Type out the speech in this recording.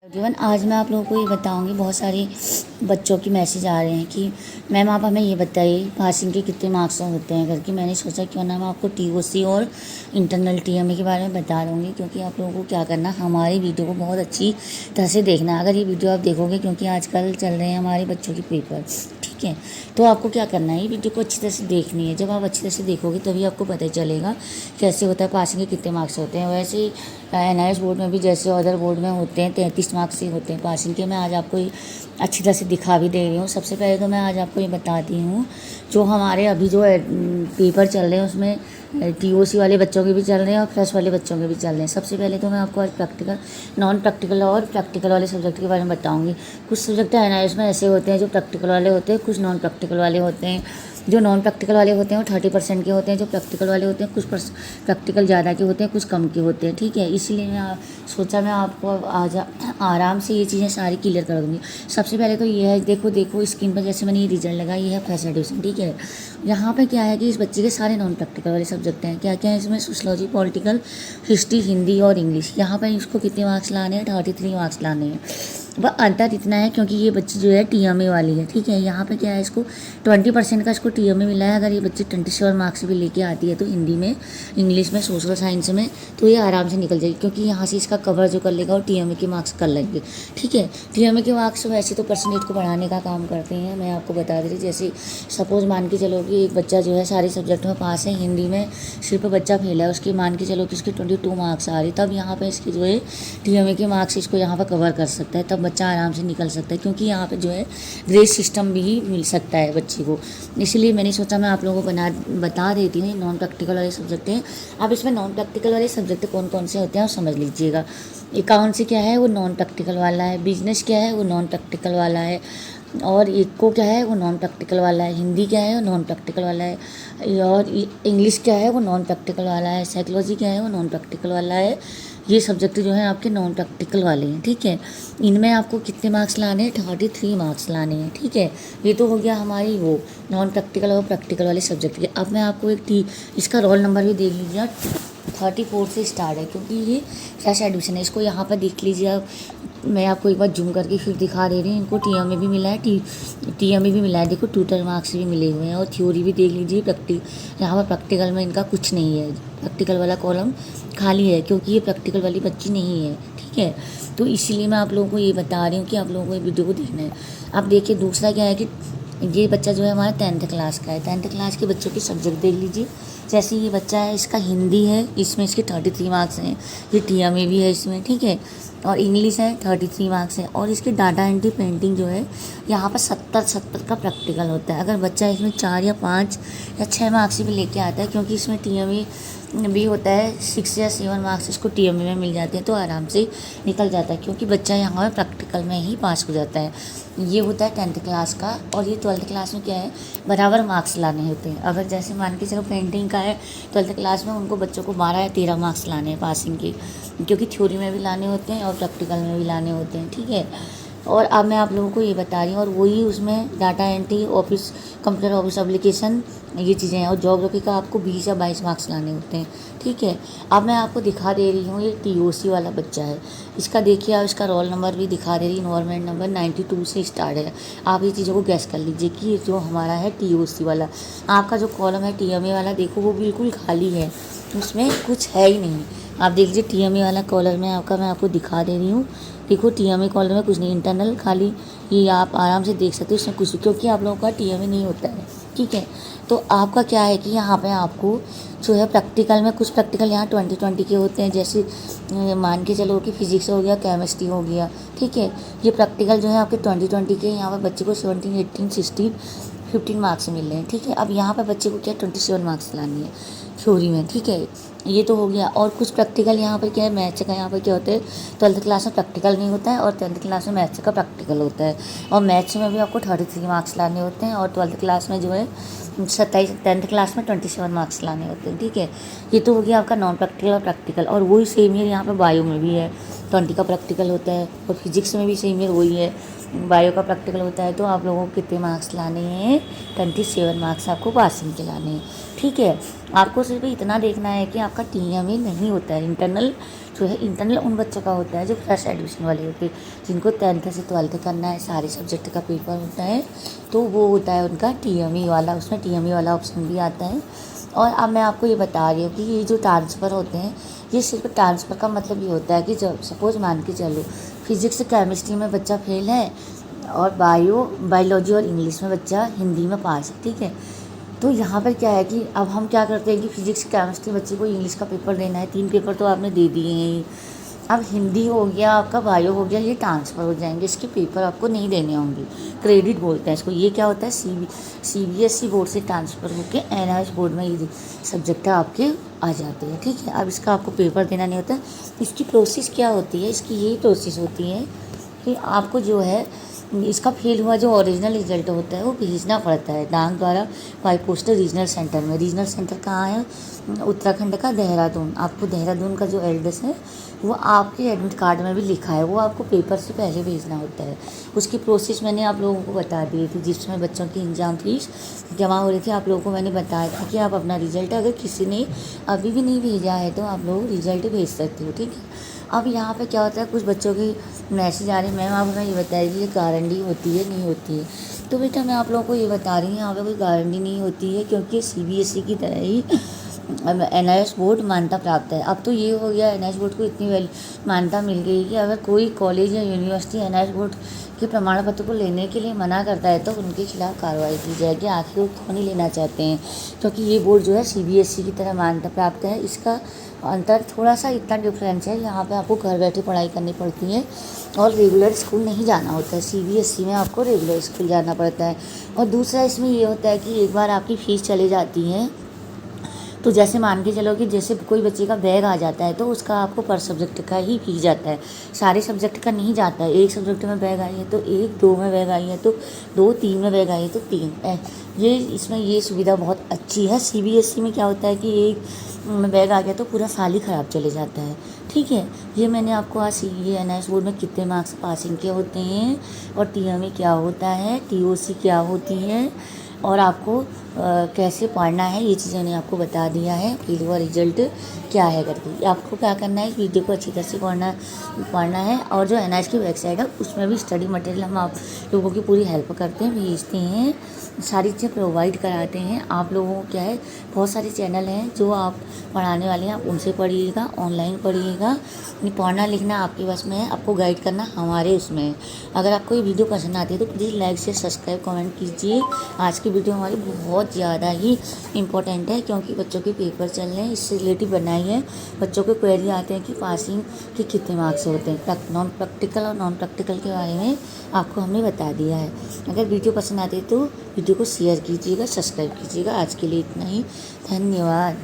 जीवन आज मैं आप लोगों को ये बताऊंगी। बहुत सारे बच्चों की मैसेज आ रहे हैं कि मैम आप हमें ये बताइए पासिंग के कितने मार्क्स होते हैं करके। मैंने सोचा क्यों ना मैं आपको टीओसी और इंटरनल टीएमए के बारे में बता दूंगी, क्योंकि आप लोगों को क्या करना, हमारी वीडियो को बहुत अच्छी तरह से देखना है। अगर ये वीडियो आप देखोगे, क्योंकि आजकल चल रहे हैं हमारे बच्चों के पेपर, ठीक है, तो आपको क्या करना है, ये वीडियो को अच्छी तरह से देखनी है। जब आप अच्छी तरह से देखोगे तभी आपको पता चलेगा कैसे होता है, पासिंग के कितने मार्क्स होते हैं। वैसे ही एनआईएस बोर्ड में भी जैसे अदर बोर्ड में होते हैं 33 मार्क्स ही होते हैं पासिंग के। मैं आज आपको अच्छी तरह से दिखा भी दे रही हूँ। सबसे पहले तो मैं आज आपको ये बताती हूँ, जो हमारे अभी जो पेपर चल रहे हैं उसमें टीओसी वाले बच्चों के भी चल रहे हैं और फ्रेश वाले बच्चों के भी चल रहे हैं। सबसे पहले तो मैं आपको आज प्रैक्टिकल, नॉन प्रैक्टिकल और प्रैक्टिकल वाले सब्जेक्ट के बारे में बताऊंगी। कुछ सब्जेक्ट एनआईएस में ऐसे होते हैं जो प्रैक्टिकल वाले होते हैं, कुछ नॉन प्रैक्टिकल वाले होते हैं। जो नॉन प्रैक्टिकल वाले होते हैं वो 30% के होते हैं, जो प्रैक्टिकल वाले होते हैं कुछ प्रैक्टिकल ज़्यादा के होते हैं, कुछ कम के होते हैं, ठीक है। इसलिए मैं सोचा मैं आपको आज आराम से ये चीज़ें सारी क्लियर कर दूँगी। सबसे पहले तो ये है, देखो स्क्रीन पर जैसे मैंने ये रिजल्ट लगाया, ये है फर्स्ट एडिशन, ठीक है। यहाँ पे क्या है कि इस बच्चे के सारे नॉन प्रैक्टिकल वाले सब्जेक्ट हैं। क्या क्या है इसमें, सोशलॉजी, पॉलिटिकल, हिस्ट्री, हिंदी और इंग्लिश। यहाँ पर इसको कितने मार्क्स लाने हैं, 33 मार्क्स लाने हैं। वह अंतर इतना है क्योंकि ये बच्ची जो है टीएमए वाली है, ठीक है। यहाँ पे क्या है, इसको 20% का इसको टीएमए मिला है। अगर ये बच्ची 27 मार्क्स भी लेके आती है तो हिंदी में, इंग्लिश में, सोशल साइंस में, तो ये आराम से निकल जाएगी, क्योंकि यहाँ से इसका कवर जो कर लेगा और टीएमए के मार्क्स कर लेंगे, ठीक है। टीएमए के मार्क्स वैसे तो परसेंटेज को बढ़ाने का काम करते हैं। मैं आपको बता दे रही, जैसे सपोज मान के चलो कि एक बच्चा जो है सारे सब्जेक्ट में पास है, हिंदी में सिर्फ बच्चा फेल है, उसके मान के चलो कि उसके 22 मार्क्स आ रही, तब यहाँ पर इसके जो है टीएमए के मार्क्स इसको यहाँ पर कवर कर सकता है, तब बच्चा आराम से निकल सकता है, क्योंकि यहाँ पे जो है ग्रेड सिस्टम भी मिल सकता है बच्चे को। इसलिए मैंने सोचा मैं आप लोगों को बता देती हूँ। नॉन प्रैक्टिकल वाले सब्जेक्ट हैं। अब इसमें नॉन प्रैक्टिकल वाले सब्जेक्ट कौन कौन से होते हैं और समझ लीजिएगा। अकाउंट से क्या है, वो नॉन प्रैक्टिकल वाला है। बिजनेस क्या है, वो नॉन प्रैक्टिकल वाला है। और इको क्या है, वो नॉन प्रैक्टिकल वाला है। हिंदी क्या है, वो नॉन प्रैक्टिकल वाला है। और इंग्लिश क्या है, वो नॉन प्रैक्टिकल वाला है। साइकोलॉजी क्या है, वो नॉन प्रैक्टिकल वाला है। ये सब्जेक्ट जो हैं आपके नॉन प्रैक्टिकल वाले हैं, ठीक है। इनमें आपको कितने मार्क्स लाने हैं, 33 मार्क्स लाने हैं, ठीक है। ये तो हो गया हमारी वो नॉन प्रैक्टिकल और प्रैक्टिकल वाले सब्जेक्ट के। अब मैं आपको इसका रोल नंबर भी देख लीजिए। 34 से स्टार्ट है, क्योंकि ये फ्रेश एडमिशन है। इसको यहाँ पर देख लीजिए आप। मैं आपको एक बार जूम करके फिर दिखा दे रही हूँ। इनको टीएमए भी मिला है, टीएमए भी मिला है, देखो टोटल मार्क्स भी मिले हुए हैं। और थ्योरी भी देख लीजिए। यहाँ पर प्रैक्टिकल में इनका कुछ नहीं है, प्रैक्टिकल वाला कॉलम खाली है, क्योंकि ये प्रैक्टिकल वाली बच्ची नहीं है, ठीक है। तो इसीलिए मैं आप लोगों को ये बता रही हूँ कि आप लोगों को ये वीडियो को देखना है। अब देखिए दूसरा क्या है कि ये बच्चा जो है हमारा 10th क्लास का है। 10th क्लास के बच्चों के सब्जेक्ट देख लीजिए। जैसे ये बच्चा है, इसका हिंदी है, इसमें इसके 33 मार्क्स हैं। ये टीएमए भी है इसमें, ठीक है। और इंग्लिश है, 33 मार्क्स है। और इसके डाटा एंट्री पेंटिंग जो है यहाँ पर 70 का प्रैक्टिकल होता है। अगर बच्चा इसमें 4 या 5 या 6 मार्क्स भी लेके आता है, क्योंकि इसमें टीएमए भी होता है, 6 या 7 मार्क्स इसको टीएमए में मिल जाते हैं, तो आराम से निकल जाता है, क्योंकि बच्चा यहाँ पर प्रैक्टिकल में ही पास हो जाता है। ये होता है 10th क्लास का। और ये 12th क्लास में क्या है, बराबर मार्क्स लाने होते हैं। अगर जैसे मान के चलो पेंटिंग का है 12th क्लास में, उनको बच्चों को 12 या 13 मार्क्स लाने हैं पासिंग के, क्योंकि थ्योरी में भी लाने होते हैं और प्रैक्टिकल में भी लाने होते हैं, ठीक है। और अब मैं आप लोगों को ये बता रही हूँ, और वही उसमें data entry, office, computer office application, ये चीज़ें हैं। और ज्योग्राफी का आपको 20 या 22 मार्क्स लाने होते हैं, ठीक है। अब मैं आपको दिखा दे रही हूँ, ये टीओसी वाला बच्चा है। इसका देखिए आप, इसका रोल नंबर भी दिखा दे रही, इन्वायरमेंट नंबर 92 से स्टार्ट है। आप ये चीज़ों को गैस कर लीजिए कि जो हमारा है टीओसी वाला। आपका जो कॉलम है टीएमए वाला, देखो वो बिल्कुल खाली है, उसमें कुछ है ही नहीं। आप देख लीजिए टीएमए वाला कॉलम में आपका, मैं आपको दिखा दे रही हूँ। देखो टीएमए कॉलम में कुछ नहीं, इंटरनल खाली, ये आप आराम से देख सकते हो इसमें कुछ, क्योंकि आप लोगों का टीएमए नहीं होता है, ठीक है। तो आपका क्या है कि यहाँ पे आपको जो है प्रैक्टिकल में, कुछ प्रैक्टिकल यहाँ 20 के होते हैं। जैसे मान के चलो कि फिजिक्स हो गया, केमिस्ट्री हो गया, ठीक है। ये प्रैक्टिकल जो है आपके 20 के, यहाँ पर बच्चे को 17, 18, 16, 15 मार्क्स मिल रहे हैं, ठीक है। अब यहाँ पर बच्चे को क्या 27 मार्क्स लानी है थ्योरी में, ठीक है। ये तो हो गया। और कुछ प्रैक्टिकल यहाँ पर क्या है, मैथ्स का यहाँ पर क्या होता है, 12th क्लास में प्रैक्टिकल नहीं होता है और 10th क्लास में मैथ्स का प्रैक्टिकल होता है। और मैथ्स में भी आपको 33 मार्क्स लाने होते हैं। और 12th क्लास में जो है 10th क्लास में 27 मार्क्स लाने होते हैं, ठीक है। ये तो हो गया आपका नॉन प्रैक्टिकल और प्रैक्टिकल। और वही सेम ईयर यहाँ पर बायो में भी है, 20 का प्रैक्टिकल होता है। और फिजिक्स में भी सेम ईयर वही है, बायो का प्रैक्टिकल होता है तो आप लोगों को कितने मार्क्स लाने हैं, 27 मार्क्स आपको पासिंग के लाने हैं। ठीक है, आपको सिर्फ इतना देखना है कि आपका TMA नहीं होता है। इंटरनल जो है, इंटरनल उन बच्चों का होता है जो फ्रेश एडमिशन वाले होते हैं, जिनको 10th से 12th करना है, सारे सब्जेक्ट का पेपर होता है, तो वो होता है उनका TMA वाला। उसमें TMA वाला ऑप्शन भी आता है। और अब मैं आपको ये बता रही हूँ कि ये जो ट्रांसफ़र होते हैं, ये सिर्फ ट्रांसफ़र का मतलब ये होता है कि जब सपोज़ मान के चलो फिज़िक्स केमिस्ट्री में बच्चा फेल है और बायोलॉजी और इंग्लिश में बच्चा हिंदी में पास है, ठीक है। तो यहाँ पर क्या है कि अब हम क्या करते हैं कि फिज़िक्स केमिस्ट्री बच्चे को इंग्लिश का पेपर देना है, 3 पेपर तो आपने दे दिए हैं। अब हिंदी हो गया, आपका बायो हो गया, ये ट्रांसफ़र हो जाएंगे, इसके पेपर आपको नहीं देने होंगे। क्रेडिट बोलते हैं इसको। ये क्या होता है, CBSE बोर्ड से ट्रांसफ़र होकर NIOS बोर्ड में ये सब्जेक्ट आपके आ जाते हैं, ठीक है। अब इसका आपको पेपर देना नहीं होता। इसकी प्रोसेस क्या होती है, इसकी यही प्रोसेस होती है कि आपको जो है इसका फेल हुआ जो ओरिजिनल रिजल्ट होता है वो भेजना पड़ता है डाक द्वारा बाई पोस्टल रीजनल सेंटर में। रीजनल सेंटर कहाँ है, उत्तराखंड का देहरादून। आपको देहरादून का जो एड्रेस है वो आपके एडमिट कार्ड में भी लिखा है, वो आपको पेपर से पहले भेजना होता है। उसकी प्रोसेस मैंने आप लोगों को बता दी थी, जिसमें बच्चों की एग्ज़ाम फीस जमा हो रही थी। आप लोगों को मैंने बताया था कि आप अपना रिज़ल्ट अगर किसी ने अभी भी नहीं भेजा है तो आप लोग रिज़ल्ट भेज सकते हो, ठीक है। अब यहाँ पे क्या होता है, कुछ बच्चों की मैसेज आ रही है, मैम आप हमें ये बताइए कि ये गारंटी होती है नहीं होती है। तो बेटा मैं आप लोगों को ये बता रही हूँ, यहाँ पे कोई गारंटी नहीं होती है, क्योंकि CBSE की तरह ही NIOS बोर्ड मान्यता प्राप्त है। अब तो ये हो गया, NIOS बोर्ड को इतनी मान्यता मिल गई कि अगर कोई कॉलेज या यूनिवर्सिटी NIOS बोर्ड के प्रमाण पत्र को लेने के लिए मना करता है तो उनके खिलाफ कार्रवाई की जाएगी। आखिर वो क्यों नहीं लेना चाहते हैं, क्योंकि ये बोर्ड जो है CBSE की तरह मान्यता प्राप्त है। इसका अंतर थोड़ा सा इतना डिफरेंस है, यहाँ पे आपको घर बैठे पढ़ाई करनी पड़ती है और रेगुलर स्कूल नहीं जाना होता है। CBSE में आपको रेगुलर स्कूल जाना पड़ता है। और दूसरा इसमें ये होता है कि एक बार आपकी फ़ीस चली जाती है तो जैसे मान के चलो कि जैसे कोई बच्चे का बैग आ जाता है तो उसका आपको पर सब्जेक्ट का ही फीस जाता है, सारे सब्जेक्ट का नहीं जाता है। एक सब्जेक्ट में बैग आई है तो 1, 2 में बैग आई है तो 2, 3 में बैग आई है तो 3। ये इसमें ये सुविधा बहुत अच्छी है। CBSE में क्या होता है कि एक में बैग आ गया तो पूरा साल ही ख़राब चले जाता है, ठीक है। ये मैंने आपको आज ये NIOS बोर्ड में कितने मार्क्स पासिंग के होते हैं और TMA क्या होता है, TOC क्या होती है और आपको कैसे पढ़ना है, ये चीज़ें मैंने आपको बता दिया है। फेल हुआ रिजल्ट क्या है करके आपको क्या करना है, इस वीडियो को अच्छी तरह से पढ़ना है। और जो NIOS की वेबसाइट है उसमें भी स्टडी मटेरियल हम आप लोगों की पूरी हेल्प करते हैं, भेजते हैं, सारी चीज़ें प्रोवाइड कराते हैं। आप लोगों को क्या है, बहुत सारे चैनल हैं जो आप पढ़ाने वाले हैं, आप उनसे पढ़िएगा, ऑनलाइन पढ़िएगा। पढ़ना लिखना आपके बस में है, आपको गाइड करना हमारे उसमें है। अगर आपको ये वीडियो पसंद आती है तो प्लीज़ लाइक से सब्सक्राइब कमेंट कीजिए। आज की वीडियो हमारी बहुत ज़्यादा ही इम्पोर्टेंट है, क्योंकि बच्चों के पेपर चल रहे हैं, इससे रिलेटिव बनाई है। बच्चों को क्वेरी आते हैं कि पासिंग के कितने मार्क्स होते हैं, नॉन प्रैक्टिकल और नॉन प्रैक्टिकल के बारे में आपको हमने बता दिया है। अगर वीडियो पसंद आती है तो वीडियो को शेयर कीजिएगा, सब्सक्राइब कीजिएगा। आज के लिए इतना ही, धन्यवाद।